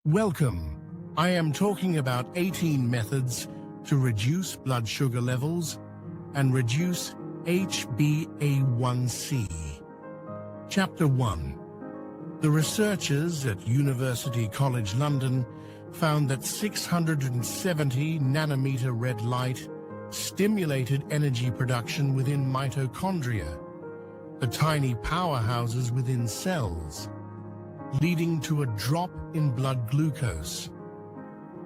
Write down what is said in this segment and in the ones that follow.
Welcome. I am talking about 18 methods to reduce blood sugar levels and reduce HbA1c. Chapter 1. The researchers at University College London found that 670 nanometer red light stimulated energy production within mitochondria, the tiny powerhouses within cells, leading to a drop in blood glucose.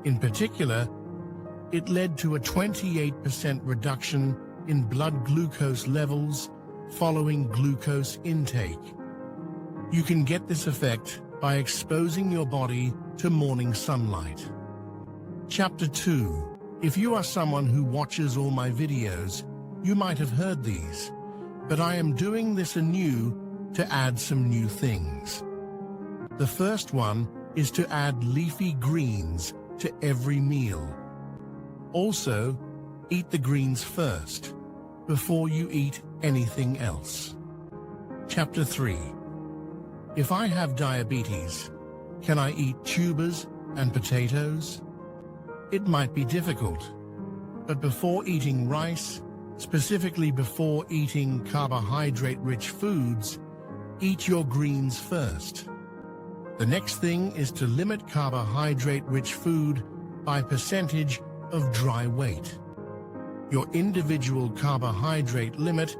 In particular, it led to a 28% reduction in blood glucose levels following glucose intake. You can get this effect by exposing your body to morning sunlight. Chapter 2. If you are someone who watches all my videos, you might have heard these, but I am doing this anew to add some new things. The first one is to add leafy greens to every meal. Also, eat the greens first, before you eat anything else. Chapter 3. If I have diabetes, can I eat tubers and potatoes? It might be difficult, but before eating rice, specifically before eating carbohydrate-rich foods, eat your greens first. The next thing is to limit carbohydrate-rich food by percentage of dry weight. Your individual carbohydrate limit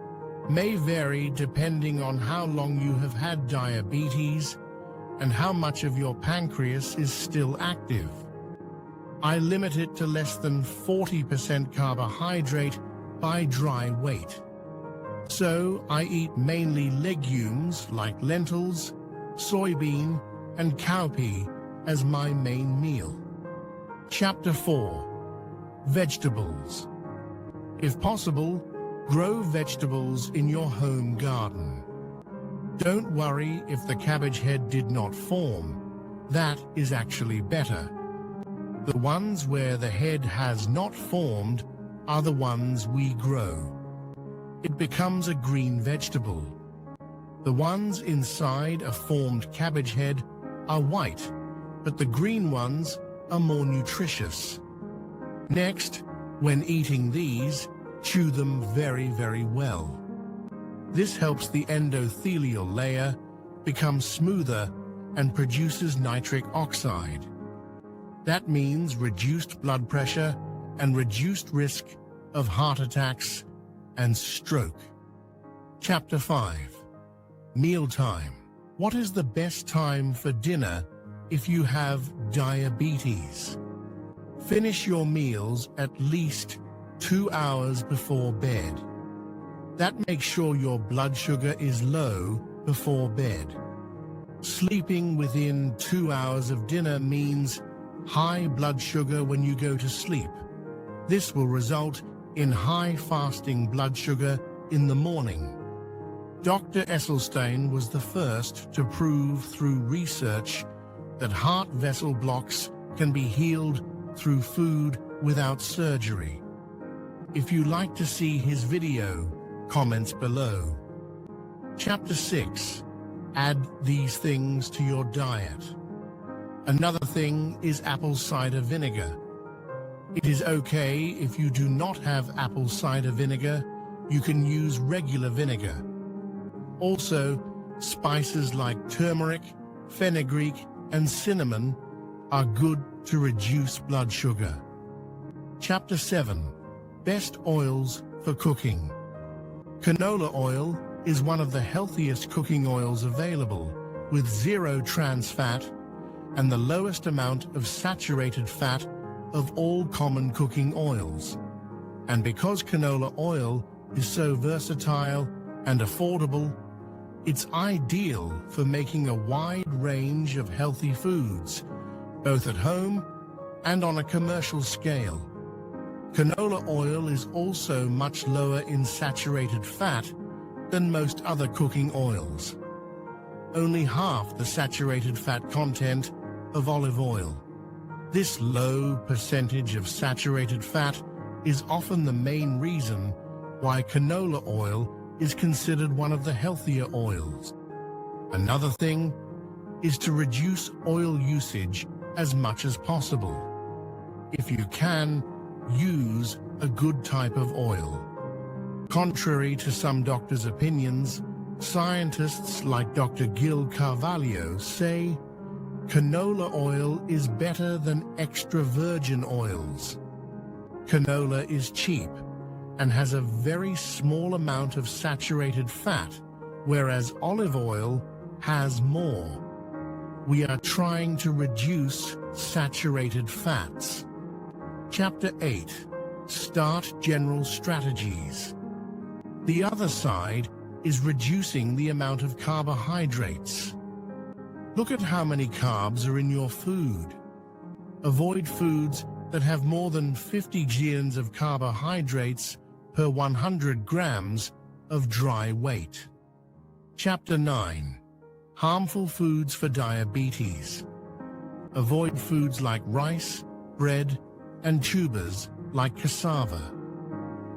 may vary depending on how long you have had diabetes and how much of your pancreas is still active. I limit it to less than 40% carbohydrate by dry weight. So I eat mainly legumes like lentils, soybean, and cowpea as my main meal. Chapter 4. Vegetables. If possible, grow vegetables in your home garden. Don't worry if the cabbage head did not form. That is actually better. The ones where the head has not formed are the ones we grow. It becomes a green vegetable. The ones inside a formed cabbage head are white, but the green ones are more nutritious. Next, when eating these, chew them very well. This helps the endothelial layer become smoother and produces nitric oxide. That means reduced blood pressure and reduced risk of heart attacks and stroke. Chapter 5. Mealtime. What is the best time for dinner if you have diabetes? Finish your meals at least 2 hours before bed. That makes sure your blood sugar is low before bed. Sleeping within 2 hours of dinner means high blood sugar when you go to sleep. This will result in high fasting blood sugar in the morning. Dr. Esselstyn was the first to prove through research that heart vessel blocks can be healed through food without surgery. If you like to see his video, comments below. Chapter 6. Add these things to your diet. Another thing is apple cider vinegar. It is okay if you do not have apple cider vinegar, you can use regular vinegar. Also, spices like turmeric, fenugreek, and cinnamon are good to reduce blood sugar. Chapter 7. Best oils for cooking. Canola oil is one of the healthiest cooking oils available, with 0 trans fat and the lowest amount of saturated fat of all common cooking oils. And because canola oil is so versatile and affordable, it's ideal for making a wide range of healthy foods, both at home and on a commercial scale. Canola oil is also much lower in saturated fat than most other cooking oils. Only half the saturated fat content of olive oil. This low percentage of saturated fat is often the main reason why canola oil is considered one of the healthier oils. Another thing is to reduce oil usage as much as possible. If you can, use a good type of oil. Contrary to some doctors' opinions, scientists like Dr. Gil Carvalho say canola oil is better than extra virgin oils. Canola is cheap and has a very small amount of saturated fat, whereas olive oil has more. We are trying to reduce saturated fats. Chapter 8. Start general strategies. The other side is reducing the amount of carbohydrates. Look at how many carbs are in your food. Avoid foods that have more than 50 grams of carbohydrates per 100 grams of dry weight. Chapter 9. Harmful foods for diabetes. Avoid foods like rice, bread, and tubers like cassava.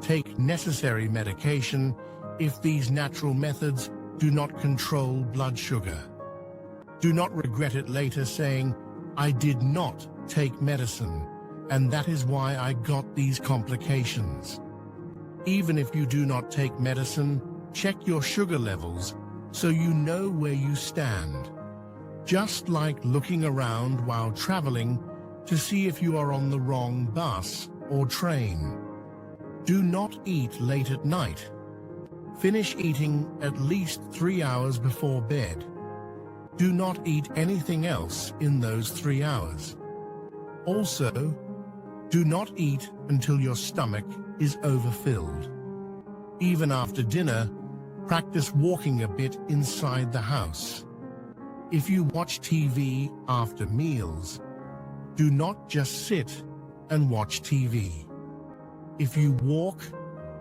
Take necessary medication if these natural methods do not control blood sugar. Do not regret it later saying, "I did not take medicine, and that is why I got these complications." Even if you do not take medicine, check your sugar levels so you know where you stand. Just like looking around while traveling to see if you are on the wrong bus or train. Do not eat late at night. Finish eating at least 3 hours before bed. Do not eat anything else in those 3 hours. Also, do not eat until your stomach is overfilled. Even after dinner, practice walking a bit inside the house. If you watch TV after meals, do not just sit and watch TV. If you walk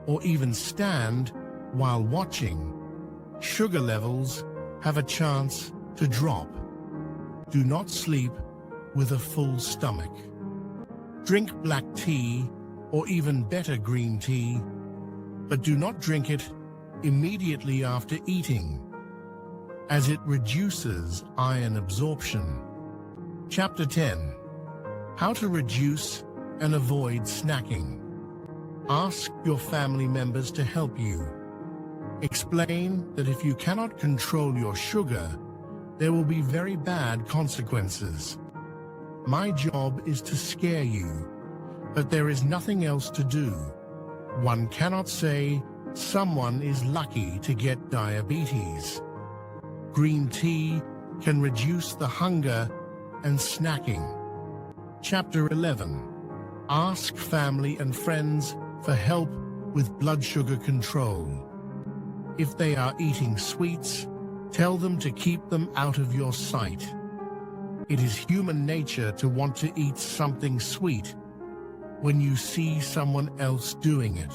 or even stand while watching, sugar levels have a chance to drop. Do not sleep with a full stomach. Drink black tea or even better green tea, but do not drink it immediately after eating, as it reduces iron absorption. Chapter 10. How to reduce and avoid snacking. Ask your family members to help you. Explain that if you cannot control your sugar, there will be very bad consequences. My job is to scare you, but there is nothing else to do. One cannot say someone is lucky to get diabetes. Green tea can reduce the hunger and snacking. Chapter 11. Ask family and friends for help with blood sugar control. If they are eating sweets, tell them to keep them out of your sight. It is human nature to want to eat something sweet when you see someone else doing it.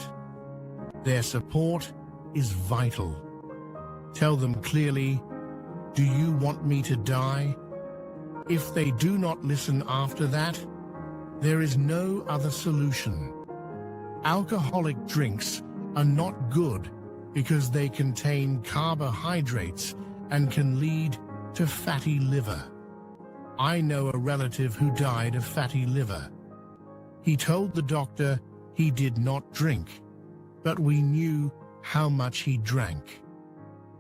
Their support is vital. Tell them clearly, "Do you want me to die?" If they do not listen after that, there is no other solution. Alcoholic drinks are not good because they contain carbohydrates and can lead to fatty liver. I know a relative who died of fatty liver. He told the doctor he did not drink, but we knew how much he drank.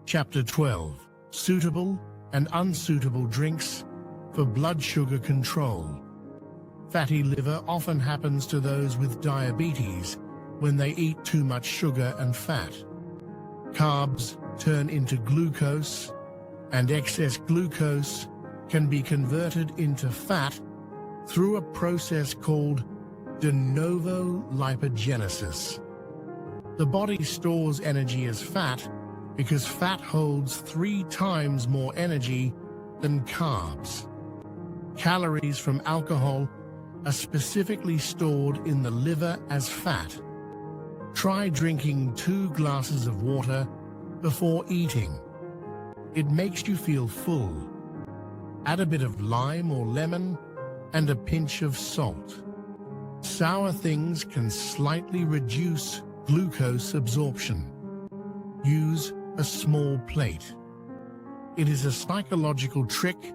Chapter 12. Suitable and unsuitable drinks for blood sugar control. Fatty liver often happens to those with diabetes when they eat too much sugar and fat. Carbs turn into glucose, and excess glucose can be converted into fat through a process called de novo lipogenesis. The body stores energy as fat because fat holds 3 times more energy than carbs. Calories from alcohol are specifically stored in the liver as fat. Try drinking 2 glasses of water before eating. It makes you feel full. Add a bit of lime or lemon and a pinch of salt. Sour things can slightly reduce glucose absorption. Use a small plate. It is a psychological trick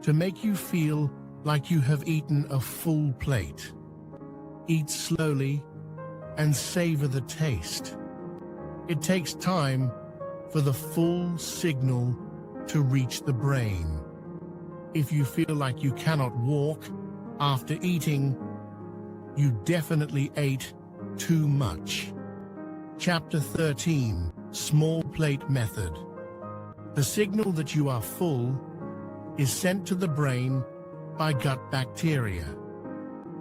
to make you feel like you have eaten a full plate. Eat slowly and savor the taste. It takes time for the full signal to reach the brain. If you feel like you cannot walk after eating, you definitely ate too much. Chapter 13, Small Plate Method. The signal that you are full is sent to the brain by gut bacteria.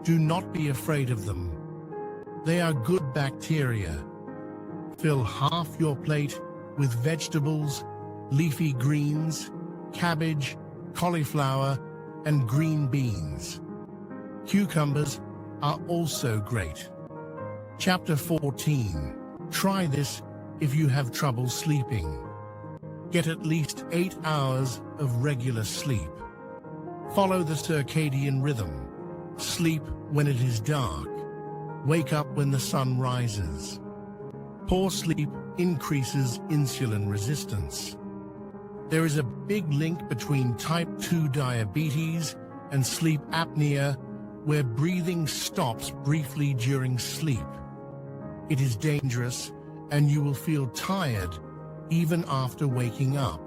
Do not be afraid of them. They are good bacteria. Fill half your plate with vegetables, leafy greens, cabbage, cauliflower, and green beans. Cucumbers are also great. Chapter 14. Try this if you have trouble sleeping. Get at least 8 hours of regular sleep. Follow the circadian rhythm. Sleep when it is dark. Wake up when the sun rises. Poor sleep increases insulin resistance. There is a big link between type 2 diabetes and sleep apnea, where breathing stops briefly during sleep. It is dangerous, and you will feel tired even after waking up.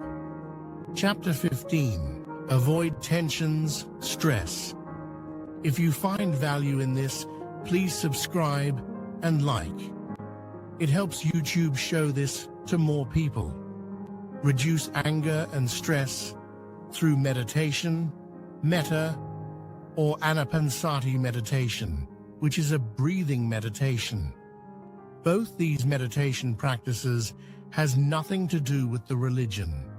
Chapter 15. Avoid tensions, stress. If you find value in this, please subscribe and like. It helps YouTube show this to more people. Reduce anger and stress through meditation, Metta, or Anapansati meditation, which is a breathing meditation. Both these meditation practices has nothing to do with the religion.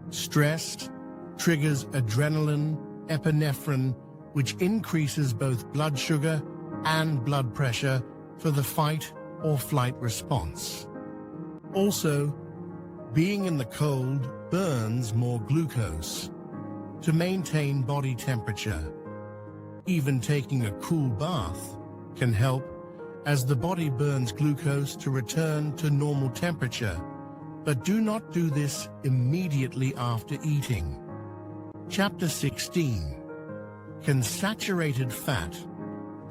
Stress triggers adrenaline, epinephrine, which increases both blood sugar and blood pressure for the fight or flight response. Also, being in the cold burns more glucose to maintain body temperature. Even taking a cool bath can help, as the body burns glucose to return to normal temperature, but do not do this immediately after eating. Chapter 16. Can saturated fat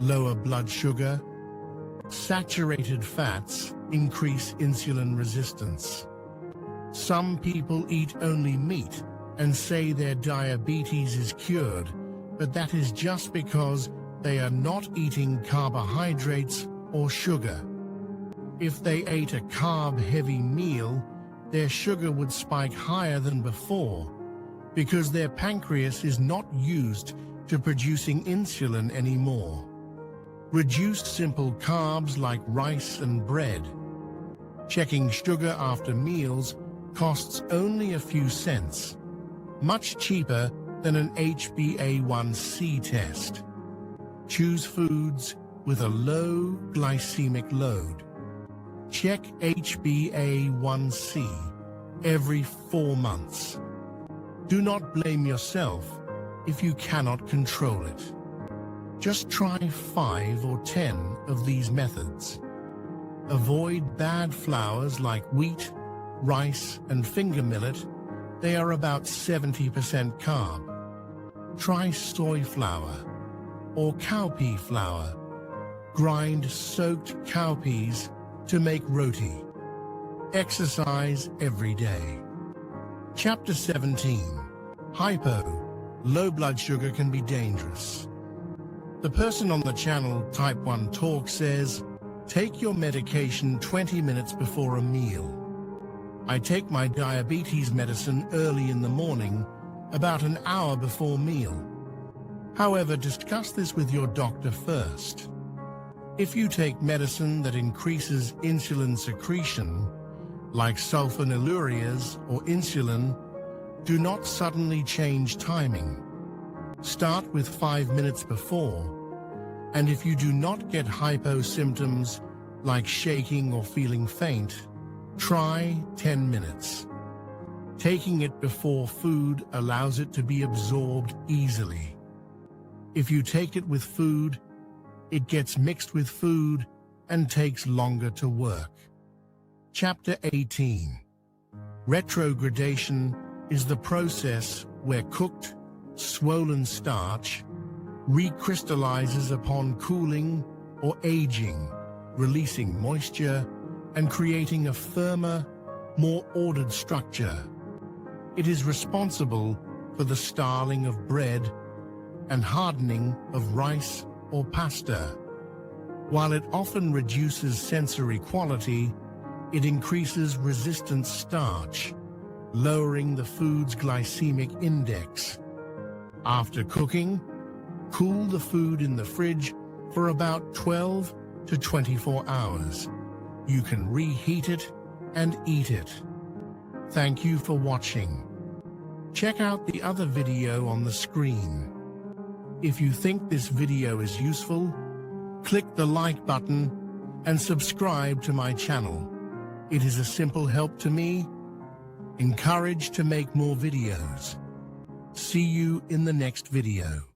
lower blood sugar? Saturated fats increase insulin resistance. Some people eat only meat and say their diabetes is cured, but that is just because they are not eating carbohydrates or sugar. If they ate a carb-heavy meal, their sugar would spike higher than before because their pancreas is not used to producing insulin anymore. Reduce simple carbs like rice and bread. Checking sugar after meals costs only a few cents, much cheaper than an HbA1c test. Choose foods with a low glycemic load. Check HbA1c every 4 months. Do not blame yourself if you cannot control it. Just try 5 or 10 of these methods. Avoid bad flours like wheat, rice, and finger millet. They are about 70% carb. Try soy flour or cowpea flour. Grind soaked cowpeas to make roti. Exercise every day. Chapter 17. Low blood sugar can be dangerous. The person on the channel Type 1 Talk says, take your medication 20 minutes before a meal. I take my diabetes medicine early in the morning, about an hour before meal. However, discuss this with your doctor first. If you take medicine that increases insulin secretion, like sulfonylureas or insulin, do not suddenly change timing. Start with 5 minutes before, and if you do not get hypo symptoms like shaking or feeling faint, try 10 minutes. Taking it before food allows it to be absorbed easily. If you take it with food, it gets mixed with food and takes longer to work. Chapter 18. Retrogradation is the process where cooked, swollen starch recrystallizes upon cooling or aging, releasing moisture and creating a firmer, more ordered structure. It is responsible for the starling of bread and hardening of rice or pasta. While it often reduces sensory quality, it increases resistant starch, lowering the food's glycemic index. After cooking, cool the food in the fridge for about 12 to 24 hours. You can reheat it and eat it. Thank you for watching. Check out the other video on the screen. If you think this video is useful, click the like button and subscribe to my channel. It is a simple help to me, encouraged to make more videos. See you in the next video.